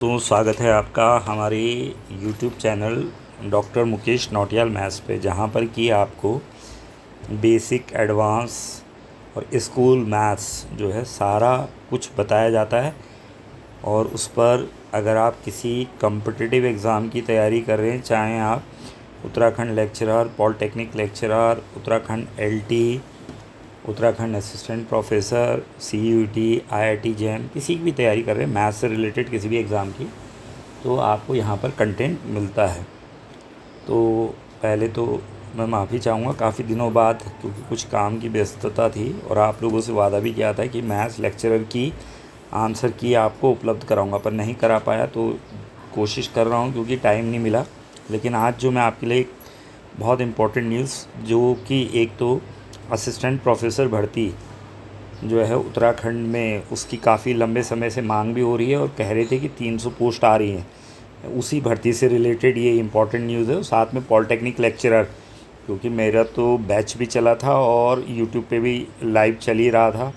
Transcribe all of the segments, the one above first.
तो स्वागत है आपका हमारे YouTube channel doctor Mukesh Nautiyal maths पे, जहाँ पर कि आपको बेसिक, एडवांस और स्कूल मैथ्स जो है सारा कुछ बताया जाता है। और उस पर अगर आप किसी कॉम्पिटिटिव एग्ज़ाम की तैयारी कर रहे हैं, चाहे आप Uttarakhand lecturer, polytechnic lecturer, Uttarakhand LT, Uttarakhand assistant professor, CUET, IIT jam, किसी की भी तैयारी कर रहे हैं मैथ्स से रिलेटेड किसी भी एग्ज़ाम की, तो आपको यहाँ पर कंटेंट मिलता है। तो पहले तो मैं माफ़ी चाहूँगा, काफ़ी दिनों बाद, क्योंकि कुछ काम की व्यस्तता थी और आप लोगों से वादा भी किया था कि मैथ्स लेक्चरर की आंसर की आपको उपलब्ध कराऊँगा, पर नहीं करा पाया। तो कोशिश कर रहा हूँ क्योंकि टाइम नहीं मिला। लेकिन आज जो मैं आपके लिए एक बहुत इम्पोर्टेंट न्यूज़, जो कि एक तो असिस्टेंट प्रोफेसर भर्ती जो है उत्तराखंड में, उसकी काफ़ी लंबे समय से मांग भी हो रही है और कह रहे थे कि 300 पोस्ट आ रही हैं, उसी भर्ती से रिलेटेड ये इम्पॉर्टेंट न्यूज़ है। साथ में पॉलिटेक्निक लेक्चरर, क्योंकि मेरा तो बैच भी चला था और यूट्यूब पे भी लाइव चल ही रहा था,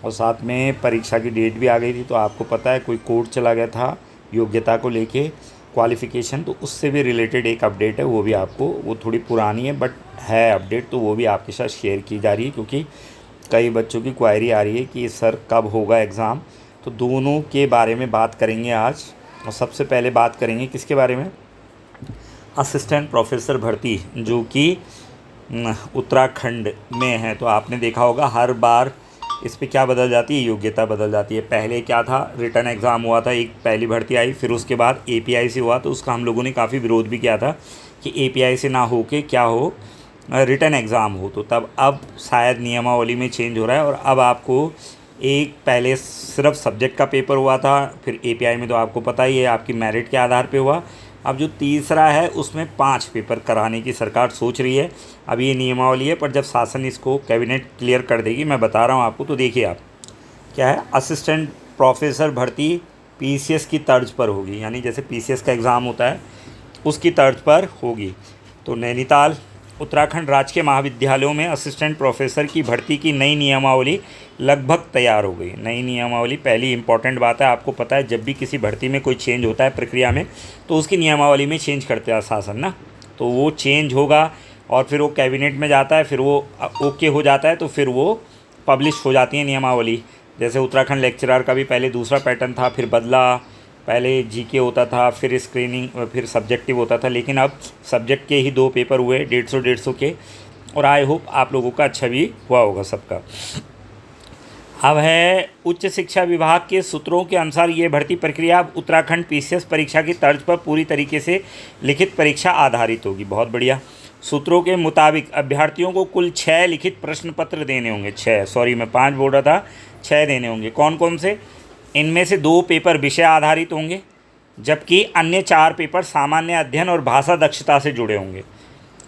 और साथ में परीक्षा की डेट भी आ गई थी। तो आपको पता है कोई कोर्ट चला गया था योग्यता को लेके, क्वालिफ़िकेशन, तो उससे भी रिलेटेड एक अपडेट है, वो भी आपको, वो थोड़ी पुरानी है बट है अपडेट, तो वो भी आपके साथ शेयर की जा रही है। क्योंकि कई बच्चों की क्वायरी आ रही है कि सर कब होगा एग्ज़ाम, तो दोनों के बारे में बात करेंगे आज। और सबसे पहले बात करेंगे किसके बारे में, असिस्टेंट प्रोफेसर भर्ती, जो कि उत्तराखंड में है। तो आपने देखा होगा हर बार इस पे क्या बदल जाती है, योग्यता बदल जाती है। पहले क्या था, रिटर्न एग्ज़ाम हुआ था, एक पहली भर्ती आई, फिर उसके बाद API से हुआ, तो उसका हम लोगों ने काफ़ी विरोध भी किया था कि API से ना हो के क्या हो, रिटर्न एग्ज़ाम हो। तो तब अब शायद नियमावली में चेंज हो रहा है, और अब आपको एक पहले सिर्फ सब्जेक्ट का पेपर हुआ था, फिर API में तो आपको पता ही है आपकी मेरिट के आधार पे हुआ। अब जो तीसरा है उसमें 5 पेपर कराने की सरकार सोच रही है। अब ये नियमावली है, पर जब शासन इसको कैबिनेट क्लियर कर देगी, मैं बता रहा हूँ आपको। तो देखिए आप, क्या है, असिस्टेंट प्रोफेसर भर्ती PCS की तर्ज पर होगी, यानी जैसे PCS का एग्ज़ाम होता है उसकी तर्ज पर होगी। तो नैनीताल, उत्तराखंड राजकीय महाविद्यालयों में असिस्टेंट प्रोफेसर की भर्ती की नई नियमावली लगभग तैयार हो गई। नई नियमावली, पहली इंपॉर्टेंट बात है, आपको पता है जब भी किसी भर्ती में कोई चेंज होता है प्रक्रिया में, तो उसकी नियमावली में चेंज करते हैं शासन ना, तो वो चेंज होगा और फिर वो कैबिनेट में जाता है, फिर वो ओके हो जाता है, तो फिर वो पब्लिश हो जाती है नियमावली। जैसे उत्तराखंड लेक्चरर का भी पहले दूसरा पैटर्न था, फिर बदला, पहले GK होता था, फिर स्क्रीनिंग, फिर सब्जेक्टिव होता था, लेकिन अब सब्जेक्ट के ही 2 पेपर हुए, 150 के। और आई होप आप लोगों का अच्छा भी हुआ होगा सबका। अब है, उच्च शिक्षा विभाग के सूत्रों के अनुसार ये भर्ती प्रक्रिया अब उत्तराखंड PCS परीक्षा की तर्ज पर पूरी तरीके से लिखित परीक्षा आधारित होगी। बहुत बढ़िया। सूत्रों के मुताबिक अभ्यर्थियों को कुल 6 लिखित प्रश्न पत्र देने होंगे। 6, सॉरी मैं 5 बोल रहा था, 6 देने होंगे। कौन कौन से? इनमें से 2 पेपर विषय आधारित होंगे, जबकि अन्य 4 पेपर सामान्य अध्ययन और भाषा दक्षता से जुड़े होंगे।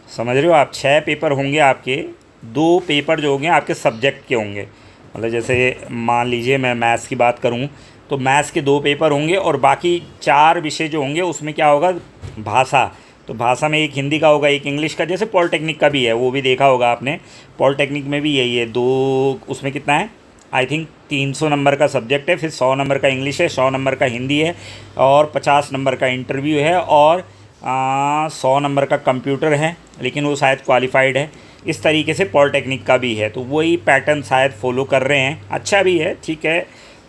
समझ रहे हो आप, 6 पेपर होंगे आपके, 2 पेपर जो होंगे आपके सब्जेक्ट के होंगे। मतलब जैसे मान लीजिए मैं मैथ्स की बात करूं, तो मैथ्स के 2 पेपर होंगे, और बाकी 4 विषय जो होंगे उसमें क्या होगा, भाषा। तो भाषा में एक हिंदी का होगा, एक इंग्लिश का, जैसे पॉलिटेक्निक का भी है, वो भी देखा होगा आपने। पॉलिटेक्निक में भी यही है, 2, उसमें कितना है, आई थिंक 300 नंबर का सब्जेक्ट है, फिर 100 नंबर का इंग्लिश है, 100 नंबर का हिंदी है, और 50 नंबर का इंटरव्यू है, और 100 नंबर का कंप्यूटर है, लेकिन वो शायद क्वालिफाइड है। इस तरीके से पॉलिटेक्निक का भी है, तो वही पैटर्न शायद फॉलो कर रहे हैं। अच्छा भी है, ठीक है।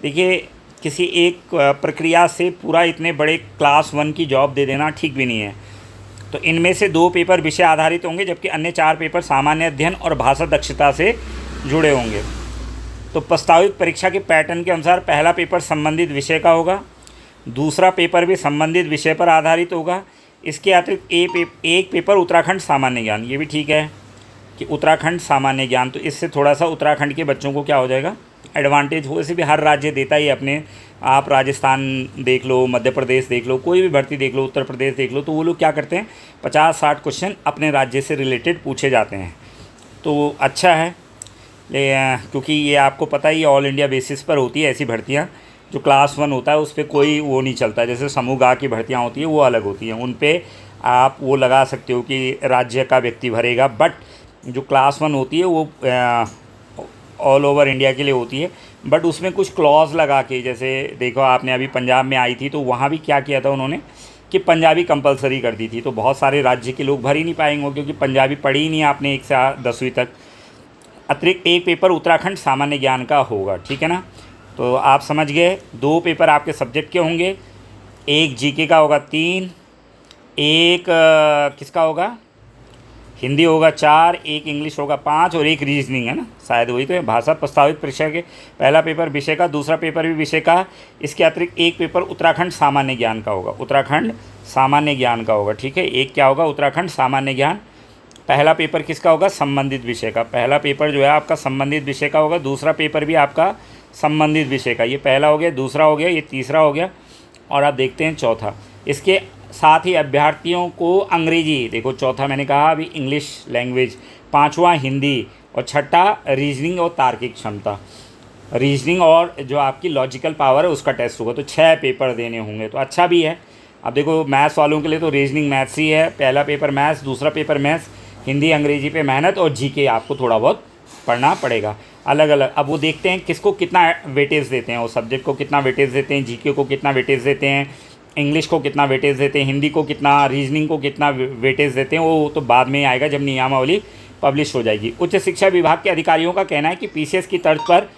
देखिए, किसी एक प्रक्रिया से पूरा इतने बड़े क्लास 1 की जॉब दे देना ठीक भी नहीं है। तो इनमें से 2 पेपर विषय आधारित होंगे, जबकि अन्य 4 पेपर सामान्य अध्ययन और भाषा दक्षता से जुड़े होंगे। तो प्रस्तावित परीक्षा के पैटर्न के अनुसार पहला पेपर संबंधित विषय का होगा, दूसरा पेपर भी संबंधित विषय पर आधारित होगा। इसके अतिरिक्त एक पेपर उत्तराखंड सामान्य ज्ञान, ये भी ठीक है कि उत्तराखंड सामान्य ज्ञान, तो इससे थोड़ा सा उत्तराखंड के बच्चों को क्या हो जाएगा, एडवांटेज हो। इसे भी हर राज्य देता ही अपने, आप राजस्थान देख लो, मध्य प्रदेश देख लो, कोई भी भर्ती देख लो, उत्तर प्रदेश देख लो, तो वो लोग क्या करते हैं, 50-60 क्वेश्चन अपने राज्य से रिलेटेड पूछे जाते हैं। तो अच्छा है, क्योंकि ये आपको पता ही ऑल इंडिया बेसिस पर होती है ऐसी भर्तियाँ। जो क्लास 1 होता है उस पर कोई वो नहीं चलता, जैसे समूह गा की भर्तियाँ होती हैं वो अलग होती हैं, उन पे आप वो लगा सकते हो कि राज्य का व्यक्ति भरेगा। बट जो क्लास 1 होती है वो ऑल ओवर इंडिया के लिए होती है, बट उसमें कुछ क्लॉज लगा के, जैसे देखो आपने अभी पंजाब में आई थी तो वहाँ भी क्या किया था उन्होंने कि पंजाबी कंपलसरी कर दी थी, तो बहुत सारे राज्य के लोग भर ही नहीं पाएंगे क्योंकि पंजाबी पढ़ी ही नहीं आपने 1 से 10वीं तक। अतिरिक्त एक पेपर उत्तराखंड सामान्य ज्ञान का होगा, ठीक है ना। तो आप समझ गए, 2 पेपर आपके सब्जेक्ट के होंगे, एक जीके का होगा 3, एक किसका होगा, हिंदी होगा 4, एक इंग्लिश होगा 5 और एक रीजनिंग है ना, शायद वही तो है। भाषा प्रस्तावित परीक्षा के पहला पेपर विषय का, दूसरा पेपर भी विषय का, इसके अतिरिक्त एक पेपर उत्तराखंड सामान्य ज्ञान का होगा, उत्तराखंड सामान्य ज्ञान का होगा, ठीक है। एक क्या होगा, उत्तराखंड सामान्य ज्ञान। पहला पेपर किसका होगा, संबंधित विषय का। पहला पेपर जो है आपका संबंधित विषय का होगा, दूसरा पेपर भी आपका संबंधित विषय का। ये पहला हो गया, दूसरा हो गया, ये तीसरा हो गया, और आप देखते हैं चौथा। इसके साथ ही अभ्यर्थियों को अंग्रेजी, देखो चौथा मैंने कहा अभी इंग्लिश लैंग्वेज, पांचवा हिंदी, और छठा रीजनिंग और तार्किक क्षमता, रीजनिंग और जो आपकी लॉजिकल पावर है उसका टेस्ट होगा। तो 6 पेपर देने होंगे, तो अच्छा भी है। अब देखो मैथ्स वालों के लिए तो रीजनिंग मैथ्स ही है, पहला पेपर मैथ्स, दूसरा पेपर मैथ्स, हिंदी अंग्रेजी पे मेहनत, और जीके आपको थोड़ा बहुत पढ़ना पड़ेगा अलग अलग। अब वो देखते हैं किसको कितना वेटेज देते हैं, वो सब्जेक्ट को कितना वेटेज देते हैं, जीके को कितना वेटेज देते हैं, इंग्लिश को कितना वेटेज देते हैं, हिंदी को कितना, रीजनिंग को कितना वेटेज देते हैं, वो तो बाद में आएगा जब नियमावली पब्लिश हो जाएगी। उच्च शिक्षा विभाग के अधिकारियों का कहना है कि पीसीएस की तर्ज पर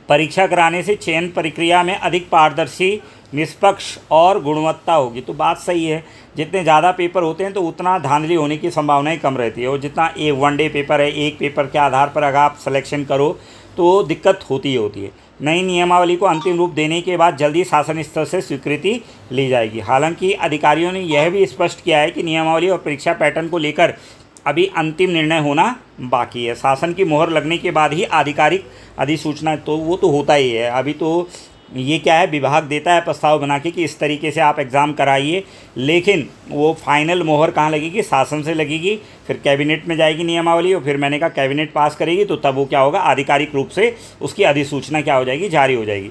परीक्षा कराने से चयन प्रक्रिया में अधिक पारदर्शी, निष्पक्ष और गुणवत्ता होगी। तो बात सही है, जितने ज़्यादा पेपर होते हैं तो उतना धांधली होने की संभावनाएं कम रहती है, और जितना वन डे पेपर है, एक पेपर के आधार पर अगर आप सिलेक्शन करो तो दिक्कत होती ही होती है। नई नियमावली को अंतिम रूप देने के बाद जल्दी शासन स्तर से स्वीकृति ली जाएगी। हालांकि अधिकारियों ने यह भी स्पष्ट किया है कि नियमावली और परीक्षा पैटर्न को लेकर अभी अंतिम निर्णय होना बाकी है। शासन की मोहर लगने के बाद ही आधिकारिक अधिसूचना, तो वो तो होता ही है। अभी तो ये क्या है, विभाग देता है प्रस्ताव बना के कि इस तरीके से आप एग्ज़ाम कराइए, लेकिन वो फाइनल मोहर कहाँ लगेगी, शासन से लगेगी, फिर कैबिनेट में जाएगी नियमावली, और फिर मैंने कहा कैबिनेट पास करेगी, तो तब वो क्या होगा, आधिकारिक रूप से उसकी अधिसूचना क्या हो जाएगी, जारी हो जाएगी।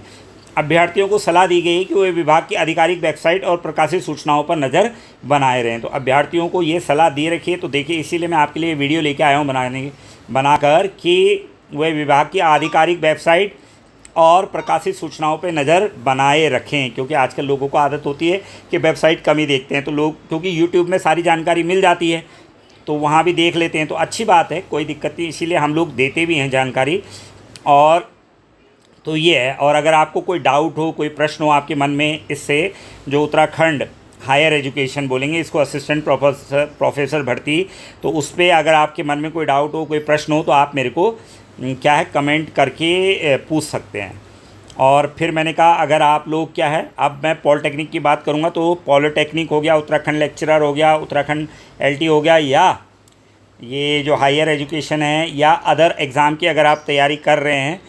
अभ्यर्थियों को सलाह दी गई कि वे विभाग की आधिकारिक वेबसाइट और प्रकाशित सूचनाओं पर नज़र बनाए रहें। तो अभ्यर्थियों को ये सलाह दी रखी है, तो देखिए इसीलिए मैं आपके लिए वीडियो लेके आया हूँ बनाकर कि वे विभाग की आधिकारिक वेबसाइट और प्रकाशित सूचनाओं पे नज़र बनाए रखें, क्योंकि आजकल लोगों को आदत होती है कि वेबसाइट कम ही देखते हैं, तो लोग, क्योंकि यूट्यूब में सारी जानकारी मिल जाती है तो वहाँ भी देख लेते हैं, तो अच्छी बात है, कोई दिक्कत नहीं, इसीलिए हम लोग देते भी हैं जानकारी। और तो ये है, और अगर आपको कोई डाउट हो, कोई प्रश्न हो आपके मन में, इससे जो उत्तराखंड हायर एजुकेशन बोलेंगे इसको, असिस्टेंट प्रोफेसर भर्ती, तो उस पर अगर आपके मन में कोई डाउट हो, कोई प्रश्न हो, तो आप मेरे को क्या है कमेंट करके पूछ सकते हैं। और फिर मैंने कहा अगर आप लोग क्या है, अब मैं पॉलिटेक्निक की बात करूँगा, तो पॉलिटेक्निक हो गया, उत्तराखंड लेक्चरर हो गया, उत्तराखंड एलटी हो गया, या ये जो हायर एजुकेशन है, या अदर एग्ज़ाम की अगर आप तैयारी कर रहे हैं,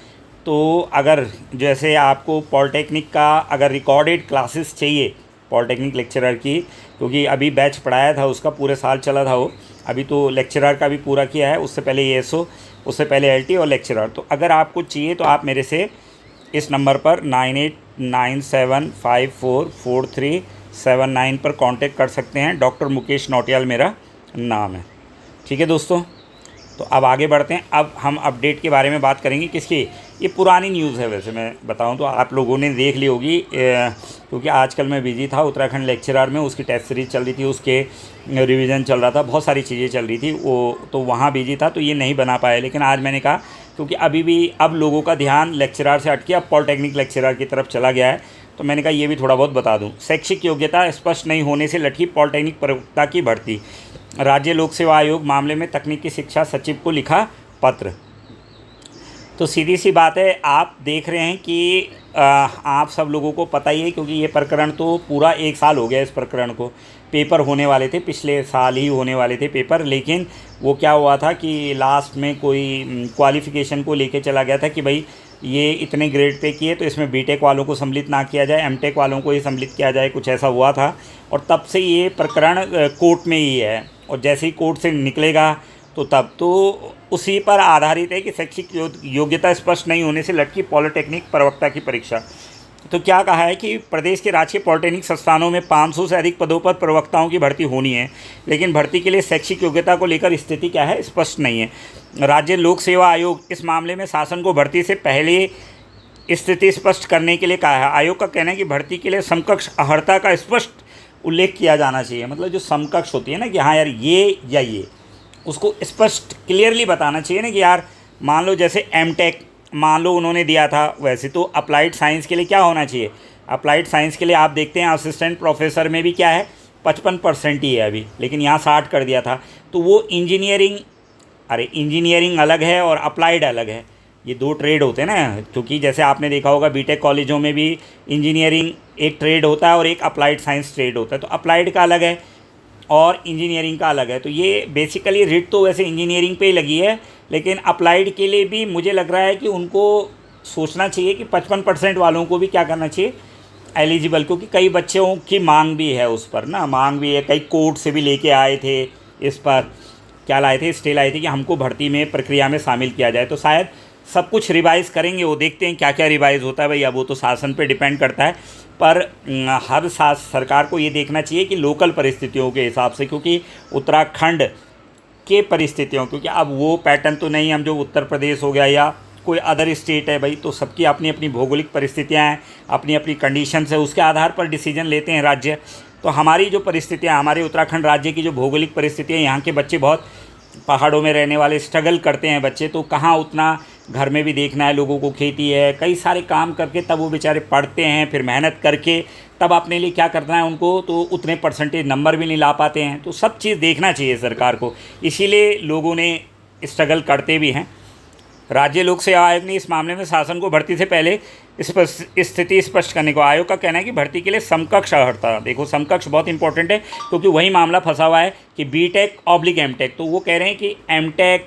तो अगर जैसे आपको पॉलिटेक्निक का अगर रिकॉर्डेड क्लासेस चाहिए पॉलिटेक्निक लेक्चरर की, क्योंकि अभी बैच पढ़ाया था उसका पूरे साल चला था वो, अभी तो लेक्चरर का भी पूरा किया है, उससे पहले एएसओ, उससे पहले एलटी और लेक्चरर। तो अगर आपको चाहिए तो आप मेरे से इस नंबर पर 9897544379 पर कांटेक्ट कर सकते हैं। डॉक्टर मुकेश नौटियाल मेरा नाम है, ठीक है दोस्तों। तो अब आगे बढ़ते हैं। अब हम अपडेट के बारे में बात करेंगे, किसकी, ये पुरानी न्यूज़ है, वैसे मैं बताऊं तो आप लोगों ने देख ली होगी, क्योंकि आजकल मैं बिजी था उत्तराखंड लेक्चरर में, उसकी टेस्ट सीरीज चल रही थी, उसके रिवीजन चल रहा था, बहुत सारी चीज़ें चल रही थी, वो तो वहाँ बिजी था, तो ये नहीं बना पाया। लेकिन आज मैंने कहा क्योंकि अभी भी अब लोगों का ध्यान लेक्चरर से हट के अब पॉलिटेक्निक लेक्चरर की तरफ चला गया है, तो मैंने कहा ये भी थोड़ा बहुत बता दूँ। शैक्षिक योग्यता स्पष्ट नहीं होने से लटकी पॉलिटेक्निक प्रवक्ता की भर्ती, राज्य लोक सेवा आयोग मामले में तकनीकी शिक्षा सचिव को लिखा पत्र। तो सीधी सी बात है, आप देख रहे हैं कि आप सब लोगों को पता ही है, क्योंकि ये प्रकरण तो पूरा 1 साल हो गया इस प्रकरण को, पेपर होने वाले थे, पिछले साल ही होने वाले थे पेपर, लेकिन वो क्या हुआ था कि लास्ट में कोई क्वालिफ़िकेशन को लेके चला गया था कि भाई ये इतने ग्रेड पे किए तो इसमें बीटेक वालों को सम्मिलित ना किया जाए, एमटेक वालों को ही सम्मिलित किया जाए, कुछ ऐसा हुआ था। और तब से ये प्रकरण कोर्ट में ही है, और जैसे ही कोर्ट से निकलेगा तो तब तो उसी पर आधारित है कि शैक्षिक योग्यता स्पष्ट नहीं होने से लटकी पॉलिटेक्निक प्रवक्ता की परीक्षा। तो क्या कहा है कि प्रदेश के राजकीय पॉलिटेक्निक संस्थानों में 500 से अधिक पदों पर प्रवक्ताओं की भर्ती होनी है, लेकिन भर्ती के लिए शैक्षिक योग्यता को लेकर स्थिति क्या है, स्पष्ट नहीं है। राज्य लोक सेवा आयोग इस मामले में शासन को भर्ती से पहले स्थिति स्पष्ट करने के लिए कहा है। आयोग का कहना है कि भर्ती के लिए समकक्ष अर्हता का स्पष्ट उल्लेख किया जाना चाहिए। मतलब जो समकक्ष होती है ना कि हाँ यार ये या ये, उसको स्पष्ट क्लियरली बताना चाहिए ना कि यार मान लो जैसे एमटेक मान लो उन्होंने दिया था, वैसे तो अप्लाइड साइंस के लिए क्या होना चाहिए, अप्लाइड साइंस के लिए आप देखते हैं असिस्टेंट प्रोफेसर में भी क्या है 55% ही है अभी, लेकिन यहाँ 60 कर दिया था। तो वो इंजीनियरिंग, अरे इंजीनियरिंग अलग है और अप्लाइड अलग है, ये दो ट्रेड होते हैं ना। क्योंकि जैसे आपने देखा होगा बीटेक कॉलेजों में भी इंजीनियरिंग एक ट्रेड होता है और एक अप्लाइड साइंस ट्रेड होता है। तो अप्लाइड का अलग है और इंजीनियरिंग का अलग है। तो ये बेसिकली रिट तो वैसे इंजीनियरिंग पे ही लगी है, लेकिन अप्लाइड के लिए भी मुझे लग रहा है कि उनको सोचना चाहिए कि 55% वालों को भी क्या करना चाहिए, एलिजिबल, क्योंकि कई बच्चों की मांग भी है उस पर ना, मांग भी है। कई कोर्ट से भी लेके आए थे इस पर, क्या लाए थे, स्टे लाए थे कि हमको भर्ती में प्रक्रिया में शामिल किया जाए। तो शायद सब कुछ रिवाइज़ करेंगे, वो देखते हैं क्या क्या रिवाइज़ होता है भाई, अब वो तो शासन पे डिपेंड करता है। पर हर सरकार को ये देखना चाहिए कि लोकल परिस्थितियों के हिसाब से, क्योंकि उत्तराखंड के परिस्थितियों, क्योंकि अब वो पैटर्न तो नहीं, हम जो उत्तर प्रदेश हो गया या कोई अदर स्टेट है भाई, तो सबकी अपनी अपनी भौगोलिक परिस्थितियाँ हैं, अपनी अपनी कंडीशंस है, उसके आधार पर डिसीजन लेते हैं राज्य। तो हमारी जो परिस्थितियाँ, हमारे उत्तराखंड राज्य की जो भौगोलिक परिस्थितियाँ, यहाँ के बच्चे बहुत पहाड़ों में रहने वाले स्ट्रगल करते हैं बच्चे, तो कहाँ उतना घर में भी देखना है लोगों को, खेती है, कई सारे काम करके तब वो बेचारे पढ़ते हैं, फिर मेहनत करके तब अपने लिए क्या करना है उनको, तो उतने परसेंटेज नंबर भी नहीं ला पाते हैं। तो सब चीज़ देखना चाहिए सरकार को, इसीलिए लोगों ने स्ट्रगल करते भी हैं। राज्य लोक सेवा आयोग ने इस मामले में शासन को भर्ती से पहले स्थिति स्पष्ट करने को, आयोग का कहना है कि भर्ती के लिए समकक्ष अर्हता, देखो समकक्ष बहुत इंपॉर्टेंट है क्योंकि वही मामला फंसा हुआ है कि बीटेक ऑब्लिक एमटेक। तो वो कह रहे हैं कि एमटेक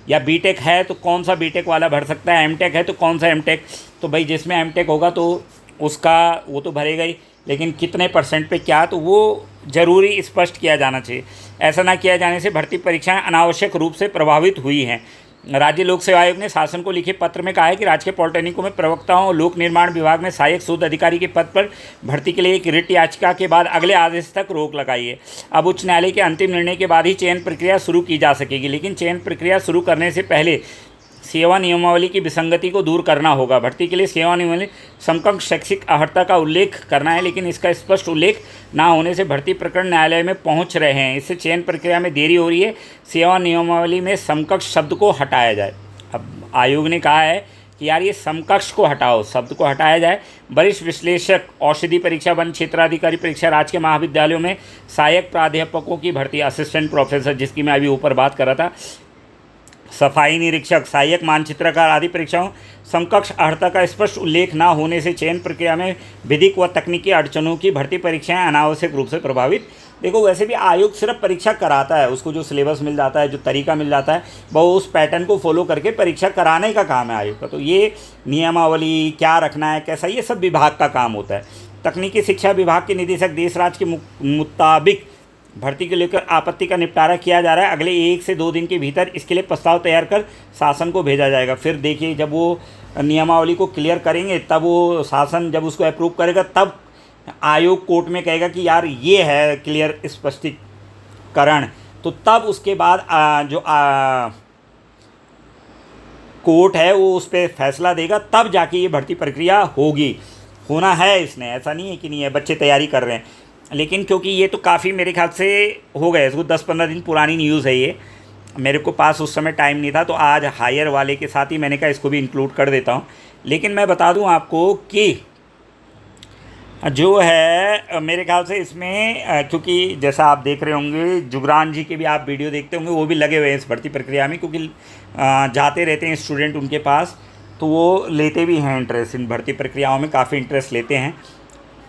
या बीटेक है तो कौन सा बीटेक वाला भर सकता है, एमटेक है तो कौन सा एमटेक। तो भाई जिसमें एमटेक होगा तो उसका वो तो भरेगा ही, लेकिन कितने परसेंट पे क्या, तो वो ज़रूरी स्पष्ट किया जाना चाहिए। ऐसा ना किया जाने से भर्ती परीक्षाएं अनावश्यक रूप से प्रभावित हुई हैं। राज्य लोक सेवा आयोग ने शासन को लिखे पत्र में कहा है कि राजकीय पॉलिटेक्निकों में प्रवक्ताओं और लोक निर्माण विभाग में सहायक शोध अधिकारी के पद पर भर्ती के लिए एक रिट याचिका के बाद अगले आदेश तक रोक लगाई है। अब उच्च न्यायालय के अंतिम निर्णय के बाद ही चयन प्रक्रिया शुरू की जा सकेगी, लेकिन चयन प्रक्रिया शुरू करने से पहले सेवा नियमावली की विसंगति को दूर करना होगा। भर्ती के लिए सेवा नियमावली समकक्ष शैक्षिक अर्हता का उल्लेख करना है, लेकिन इसका स्पष्ट उल्लेख ना होने से भर्ती प्रकरण न्यायालय में पहुंच रहे हैं। इससे चयन प्रक्रिया में देरी हो रही है। सेवा नियमावली में समकक्ष शब्द को हटाया जाए। अब आयोग ने कहा है कि यार ये समकक्ष को हटाओ, शब्द को हटाया जाए। वरिष्ठ विश्लेषक, औषधि परीक्षा, वन क्षेत्राधिकारी परीक्षा, राजकीय महाविद्यालयों में सहायक प्राध्यापकों की भर्ती, असिस्टेंट प्रोफेसर जिसकी मैं अभी ऊपर बात कर रहा था, सफाई निरीक्षक, सहायक मानचित्रकार आदि परीक्षाओं समकक्ष अर्हता का स्पष्ट उल्लेख न होने से चयन प्रक्रिया में विधिक व तकनीकी अड़चनों की भर्ती परीक्षाएं अनावश्यक रूप से प्रभावित। देखो वैसे भी आयोग सिर्फ परीक्षा कराता है, उसको जो सिलेबस मिल जाता है, जो तरीका मिल जाता है, वो उस पैटर्न को फॉलो करके परीक्षा कराने का काम है आयोग का। तो ये नियमावली क्या रखना है कैसा, ये सब विभाग का काम होता है। तकनीकी शिक्षा विभाग के निदेशक देशराज के मुताबिक भर्ती को लेकर आपत्ति का निपटारा किया जा रहा है। अगले 1 से 2 दिन के भीतर इसके लिए प्रस्ताव तैयार कर शासन को भेजा जाएगा। फिर देखिए जब वो नियमावली को क्लियर करेंगे तब वो शासन जब उसको अप्रूव करेगा तब आयोग कोर्ट में कहेगा कि यार ये है क्लियर स्पष्टीकरण, तो तब उसके बाद कोर्ट है वो उस पर फैसला देगा, तब जाके ये भर्ती प्रक्रिया होगी। होना है इसने, ऐसा नहीं है कि नहीं है, बच्चे तैयारी कर रहे हैं। लेकिन क्योंकि ये तो काफ़ी मेरे ख्याल से हो गए, इसको 10-15 दिन पुरानी न्यूज़ है ये, मेरे को पास उस समय टाइम नहीं था, तो आज हायर वाले के साथ ही मैंने कहा इसको भी इंक्लूड कर देता हूँ। लेकिन मैं बता दूँ आपको कि जो है मेरे ख्याल से इसमें क्योंकि जैसा आप देख रहे होंगे जुगरान जी के भी आप वीडियो देखते होंगे, वो भी लगे हुए हैं इस भर्ती प्रक्रिया में, क्योंकि जाते रहते हैं स्टूडेंट उनके पास, तो वो लेते भी हैं इंटरेस्ट इन भर्ती प्रक्रियाओं में, काफ़ी इंटरेस्ट लेते हैं।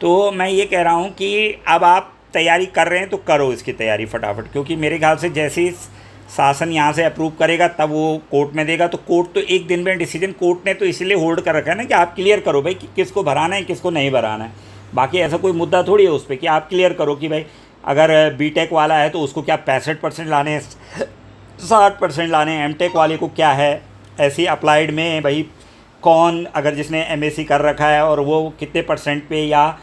तो मैं ये कह रहा हूँ कि अब आप तैयारी कर रहे हैं तो करो इसकी तैयारी फटाफट, क्योंकि मेरे ख्याल से जैसे ही शासन यहाँ से अप्रूव करेगा तब वो कोर्ट में देगा, तो कोर्ट तो एक दिन में डिसीजन, कोर्ट ने तो इसीलिए होल्ड कर रखा है ना कि आप क्लियर करो भाई कि किसको भराना है किसको नहीं भराना है। बाकी ऐसा कोई मुद्दा थोड़ी है उस पर कि आप क्लियर करो कि भाई अगर बीटेक वाला है तो उसको क्या 65% लाने हैं, 60% लाने हैं, एमटेक वाले को क्या है, ऐसे ही अप्लाइड में भाई कौन अगर जिसने एमएससी कर रखा है और वो कितने परसेंट पे, या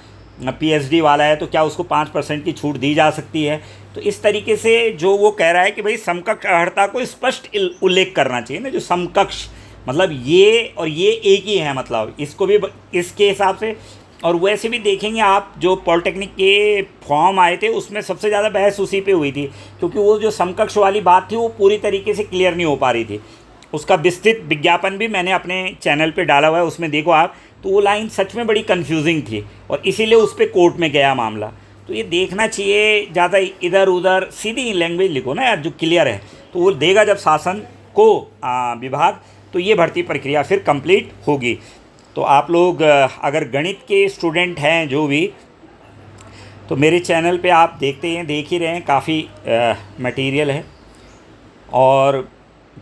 पीएचडी वाला है तो क्या उसको 5% की छूट दी जा सकती है। तो इस तरीके से जो वो कह रहा है कि भाई समकक्ष अर्हता को स्पष्ट उल्लेख करना चाहिए ना, जो समकक्ष मतलब ये और ये एक ही है, मतलब इसको भी इसके हिसाब से। और वैसे भी देखेंगे आप, जो पॉलिटेक्निक के फॉर्म आए थे उसमें सबसे ज़्यादा बहस उसी पे हुई थी, क्योंकि वो जो समकक्ष वाली बात थी वो पूरी तरीके से क्लियर नहीं हो पा रही थी। उसका विस्तृत विज्ञापन भी मैंने अपने चैनल पे डाला हुआ है, उसमें देखो आप, तो वो लाइन सच में बड़ी कन्फ्यूजिंग थी और इसीलिए उस पर कोर्ट में गया मामला। तो ये देखना चाहिए, ज़्यादा इधर उधर सीधी लैंग्वेज लिखो ना यार, जो क्लियर है, तो वो देगा जब शासन को विभाग, तो ये भर्ती प्रक्रिया फिर कंप्लीट होगी। तो आप लोग अगर गणित के स्टूडेंट हैं जो भी, तो मेरे चैनल पे आप देखते हैं, देख ही रहे हैं, काफ़ी मटेरियल है और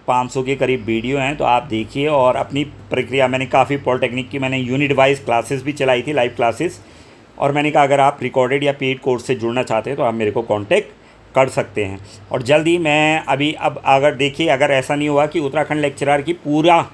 500 के करीब वीडियो हैं, तो आप देखिए। और अपनी प्रक्रिया मैंने काफ़ी पॉलिटेक्निक की मैंने यूनिट वाइज क्लासेस भी चलाई थी, लाइव क्लासेस। और मैंने कहा अगर आप रिकॉर्डेड या पेड कोर्स से जुड़ना चाहते हैं तो आप मेरे को कांटेक्ट कर सकते हैं। और जल्दी मैं अभी अब अगर देखिए, अगर ऐसा नहीं हुआ कि उत्तराखंड लेक्चरर की पूरा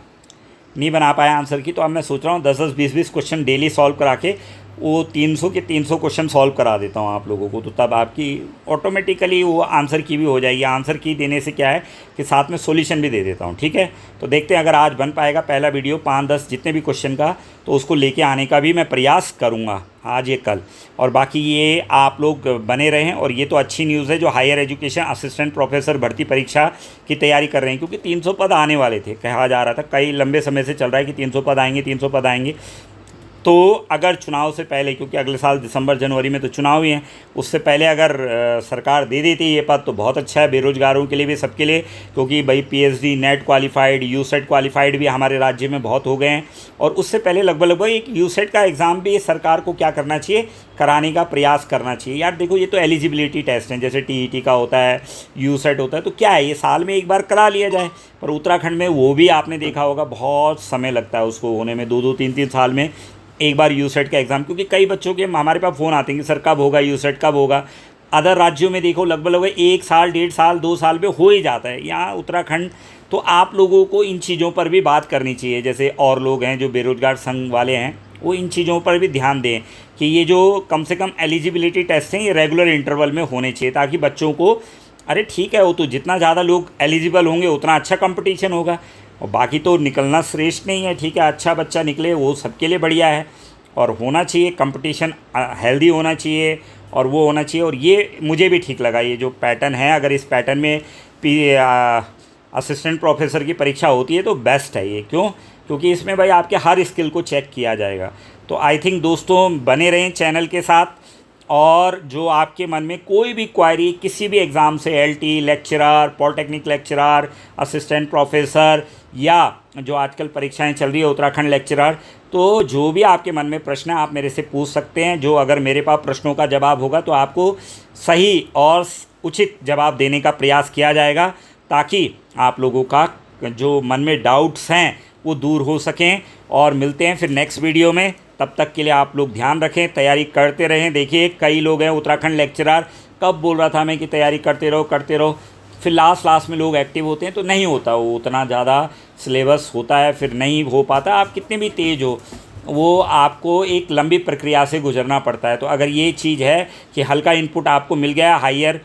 नहीं बना पाया आंसर की, तो अब मैं सोच रहा हूँ 10-10, 20-20 क्वेश्चन डेली सॉल्व करा के वो 300 के 300 क्वेश्चन सॉल्व करा देता हूँ आप लोगों को। तो तब आपकी ऑटोमेटिकली वो आंसर की भी हो जाएगी। आंसर की देने से क्या है कि साथ में सॉल्यूशन भी दे देता हूँ, ठीक है। तो देखते हैं अगर आज बन पाएगा पहला वीडियो 5-10 जितने भी क्वेश्चन का, तो उसको लेके आने का भी मैं प्रयास करूँगा आज ये कल। और बाकी ये आप लोग बने रहें। और ये तो अच्छी न्यूज़ है जो हायर एजुकेशन असिस्टेंट प्रोफेसर भर्ती परीक्षा की तैयारी कर रहे हैं, क्योंकि 300 पद आने वाले थे, कहा जा रहा था, कई लंबे समय से चल रहा है कि 300 पद आएंगे, 300 पद आएंगे। तो अगर चुनाव से पहले, क्योंकि अगले साल दिसंबर जनवरी में तो चुनाव ही हैं, उससे पहले अगर सरकार दे देती है ये पद तो बहुत अच्छा है, बेरोजगारों के लिए भी, सबके लिए। क्योंकि भाई पीएचडी, नेट क्वालिफाइड, यूसेट क्वालिफाइड भी हमारे राज्य में बहुत हो गए हैं। और उससे पहले लगभग एक यूसेट का एग्ज़ाम भी सरकार को क्या करना चाहिए, कराने का प्रयास करना चाहिए। यार देखो, ये तो एलिजिबिलिटी टेस्ट हैं, जैसे टीईटी का होता है, यूसेट होता है, तो क्या है, ये साल में एक बार करा लिया जाए। पर उत्तराखंड में वो भी आपने देखा होगा बहुत समय लगता है उसको होने में, 2-2, 3-3 साल में एक बार यूसेट का एग्ज़ाम। क्योंकि कई बच्चों के हमारे पास फ़ोन आते हैं कि सर कब होगा यूसेट, कब होगा। अदर राज्यों में देखो लगभग 1 साल, 1.5 साल, 2 साल में हो ही जाता है। यहाँ उत्तराखंड, तो आप लोगों को इन चीज़ों पर भी बात करनी चाहिए। जैसे और लोग हैं जो बेरोजगार संघ वाले हैं, वो इन चीज़ों पर भी ध्यान दें कि ये जो कम से कम एलिजिबिलिटी टेस्ट हैं ये रेगुलर इंटरवल में होने चाहिए, ताकि बच्चों को, अरे ठीक है, वो तो जितना ज़्यादा लोग एलिजिबल होंगे उतना अच्छा कंपटीशन होगा। और बाकी तो निकलना श्रेष्ठ नहीं है, ठीक है, अच्छा बच्चा निकले वो सबके लिए बढ़िया है। और होना चाहिए कंपटीशन, हेल्दी होना चाहिए और वो होना चाहिए। और ये मुझे भी ठीक लगा, ये जो पैटर्न है, अगर इस पैटर्न में असिस्टेंट प्रोफेसर की परीक्षा होती है तो बेस्ट है ये। क्यों? क्योंकि इसमें भाई आपके हर स्किल को चेक किया जाएगा। तो आई थिंक दोस्तों बने रहें चैनल के साथ। और जो आपके मन में कोई भी क्वायरी किसी भी एग्ज़ाम से, LT lecturer, polytechnic lecturer, assistant professor, या जो आजकल परीक्षाएं चल रही है उत्तराखंड लेक्चरर, तो जो भी आपके मन में प्रश्न है आप मेरे से पूछ सकते हैं। जो अगर मेरे पास प्रश्नों का जवाब होगा तो आपको सही और उचित जवाब देने का प्रयास किया जाएगा, ताकि आप लोगों का जो मन में डाउट्स हैं वो दूर हो सकें। और मिलते हैं फिर नेक्स्ट वीडियो में। तब तक के लिए आप लोग ध्यान रखें, तैयारी करते रहें। देखिए कई लोग हैं उत्तराखंड लेक्चरर, कब बोल रहा था मैं कि तैयारी करते रहो करते रहो, फिर लास्ट में लोग एक्टिव होते हैं तो नहीं होता, वो उतना ज़्यादा सिलेबस होता है, फिर नहीं हो पाता। आप कितने भी तेज़ हो, वो आपको एक लंबी प्रक्रिया से गुजरना पड़ता है। तो अगर ये चीज़ है कि हल्का इनपुट आपको मिल गया हायर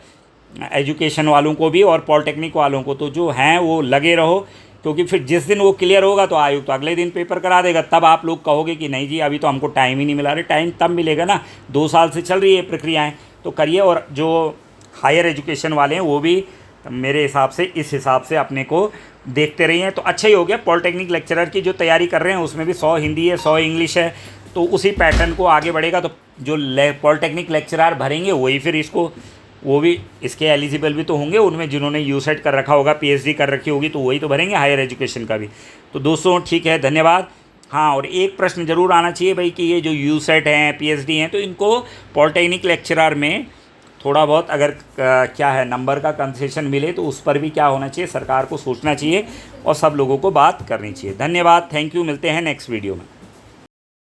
एजुकेशन वालों को भी और पॉलिटेक्निक वालों को, तो जो हैं वो लगे रहो। क्योंकि फिर जिस दिन वो क्लियर होगा तो आयोग तो अगले दिन पेपर करा देगा, तब आप लोग कहोगे कि नहीं जी अभी तो हमको टाइम ही नहीं मिला। रहे टाइम तब मिलेगा ना, 2 साल से चल रही है प्रक्रियाएं, तो करिए। और जो हायर एजुकेशन वाले हैं वो भी मेरे हिसाब से इस हिसाब से अपने को देखते रहिए, तो अच्छा ही हो गया। पॉलिटेक्निक लेक्चरर की जो तैयारी कर रहे हैं उसमें भी 100 हिंदी है, 100 इंग्लिश है, तो उसी पैटर्न को आगे बढ़ेगा। तो जो पॉलिटेक्निक लेक्चरर भरेंगे वही फिर इसको, वो भी इसके एलिजिबल भी तो होंगे, उनमें जिन्होंने यूसेट कर रखा होगा, पीएचडी कर रखी होगी, तो वही तो भरेंगे हायर एजुकेशन का भी। तो दोस्तों ठीक है, धन्यवाद। हाँ, और एक प्रश्न ज़रूर आना चाहिए भाई कि ये जो यूसेट हैं, पीएचडी हैं, तो इनको पॉलिटेक्निक लेक्चरर में थोड़ा बहुत अगर क्या है नंबर का कंसेशन मिले तो उस पर भी क्या होना चाहिए, सरकार को सोचना चाहिए और सब लोगों को बात करनी चाहिए। धन्यवाद, थैंक यू, मिलते हैं नेक्स्ट वीडियो में।